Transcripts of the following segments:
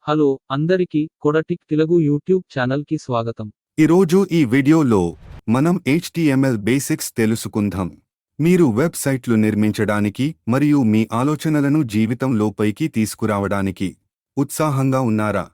Hello అందరికీ కొడటిక్ Telugu YouTube ఛానల్కి స్వాగతం. ఈరోజు ఈ వీడియోలో మనం HTML బేసిక్స్ తెలుసుకుందాం. మీరు వెబ్సైట్లు నిర్మించడానికి మరియు మీ ఆలోచనలను జీవితంలోపైకి తీసుకురావడానికి ఉత్సాహంగా ఉన్నారా?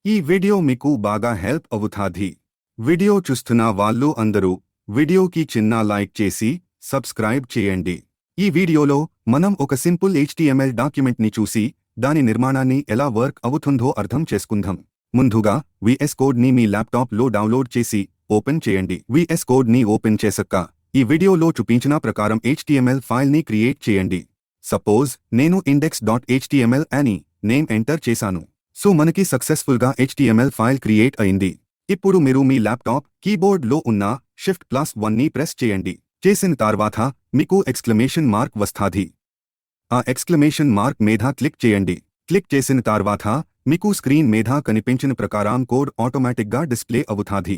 ఈ వీడియో మీకు బాగా హెల్ప్ అవుతాది. వీడియో చూస్తున్న వాళ్ళు అందరూ వీడియోకి చిన్న లైక్ చేసి సబ్స్క్రైబ్ చేయండి. ఈ వీడియోలో మనం ఒక సింపుల్ HTML డాక్యుమెంట్ని చూసి దాని నిర్మాణాన్ని ఎలా వర్క్ అవుతుందో అర్థం చేసుకుందాం. ముందుగా VS కోడ్ ని మీ ల్యాప్టాప్ లో డౌన్లోడ్ చేసి ఓపెన్ చేయండి. VS కోడ్ ని ఓపెన్ చేశాక ఈ వీడియోలో చూపించిన ప్రకారం HTML ఫైల్ ని క్రియేట్ చేయండి. సపోజ్ నేను index.html అని నేమ్ ఎంటర్ చేశాను. సో మనకి సక్సెస్ఫుల్ గా HTML ఫైల్ క్రియేట్ అయింది. ఇప్పుడు మీరు మీ ల్యాప్టాప్ కీబోర్డ్ లో ఉన్న Shift+1 ని ప్రెస్ చేయండి. చేసిన తర్వాత మీకు ఎక్స్క్లమేషన్ మార్క్ వస్తాది. ఆ ఎక్స్క్లమేషన్ మార్క్ మీద క్లిక్ చేయండి. క్లిక్ చేసిన తర్వాత మీకు స్క్రీన్ మీద కనిపించిన ప్రకారం కోడ్ ఆటోమేటిక్గా డిస్ప్లే అవుతాది.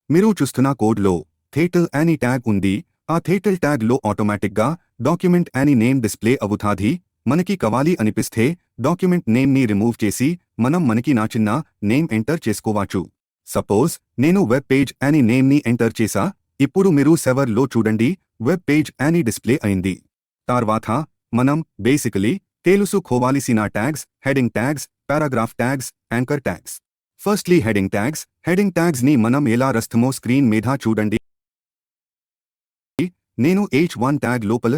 మీరు చూస్తున్న కోడ్లో టైటిల్ అని ట్యాగ్ ఉంది. ఆ టైటిల్ ట్యాగ్ లో ఆటోమేటిక్గా డాక్యుమెంట్ అని నేమ్ డిస్ప్లే అవుతాది. మనకి కావాలి అనిపిస్తే డాక్యుమెంట్ నేమ్ ని రిమూవ్ చేసి మనం మనకి నచ్చిన నేమ్ ఎంటర్ చేసుకోవచ్చు. సపోజ్ నేను వెబ్ పేజ్ అని నేమ్ ని ఎంటర్ చేసా. ఇప్పుడు మీరు సెవర్ లో చూడండి, వెబ్ పేజ్ అని డిస్ప్లే అయింది. తర్వాత మనం బేసికలీ తెలుసుకోవాల్సిన tags, heading tags, paragraph tags, anchor tags. Firstly heading tags ని మనం ఎలా రాస్తామో స్క్రీన్ మీద చూడండి. నేను H1 ట్యాగ్ లోపల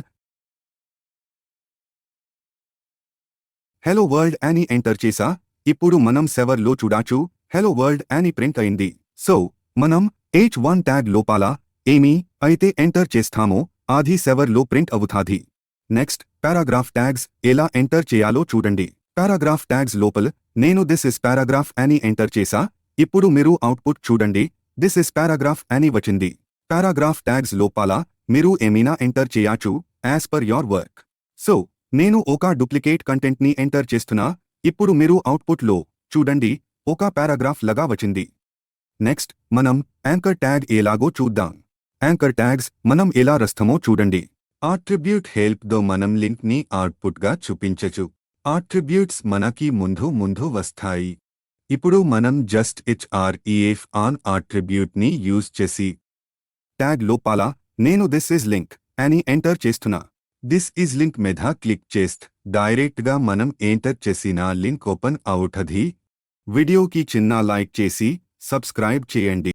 హెలో వరల్డ్ అని ఎంటర్ చేసా. ఇప్పుడు మనం సెవర్ లో చూడొచ్చు, హెలో వరల్డ్ అని ప్రింట్ అయింది. సో మనం H1 ట్యాగ్ లోపల ఏమి అయితే ఎంటర్ చేస్తామో అది సెవర్ లో ప్రింట్ అవుతాది. నెక్స్ట్ పారాగ్రాఫ్ ట్యాగ్స్ ఎలా ఎంటర్ చేయాలో చూడండి. పారాగ్రాఫ్ ట్యాగ్స్ లోపల నేను దిస్ ఇస్ పారాగ్రాఫ్ అని ఎంటర్ చేసా. ఇప్పుడు మీరు అవుట్పుట్ చూడండి, దిస్ ఇస్ పారాగ్రాఫ్ అని వచ్చింది. పారాగ్రాఫ్ ట్యాగ్స్ లోపల మీరు ఏమైనా ఎంటర్ చేయొచ్చు as per your work. So నేను ఒక డూప్లికేట్ కంటెంట్ ని ఎంటర్ చేస్తున్నా. ఇప్పుడు మీరు అవుట్పుట్ లో చూడండి, ఒక పారాగ్రాఫ్ లాగా వచ్చింది. నెక్స్ట్ మనం యాంకర్ ట్యాగ్ ఎలాగో చూద్దాం. యాంకర్ ట్యాగ్స్ మనం ఎలా రాస్తామో చూడండి. ఆట్రిబ్యూట్ హెల్ప్ తో మనం లింక్ ని అవుట్పుట్ గా చూపించచ్చు. ఆట్రిబ్యూట్స్ మనకి ముందు వస్తాయి. ఇప్పుడు మనం జస్ట్ href ఆన్ ఆట్రిబ్యూట్ ని యూజ్ చేసి ట్యాగ్ లోపల నేను దిస్ ఇస్ లింక్ అని ఎంటర్ చేస్తున్నా. దిస్ ఇస్ లింక్ మీద క్లిక్ చేస్తే డైరెక్ట్ గా మనం ఎంటర్ చేసిన లింక్ ఓపెన్ అవుతది. వీడియోకి చిన్న లైక్ చేసి సబ్స్క్రైబ్ చేయండి.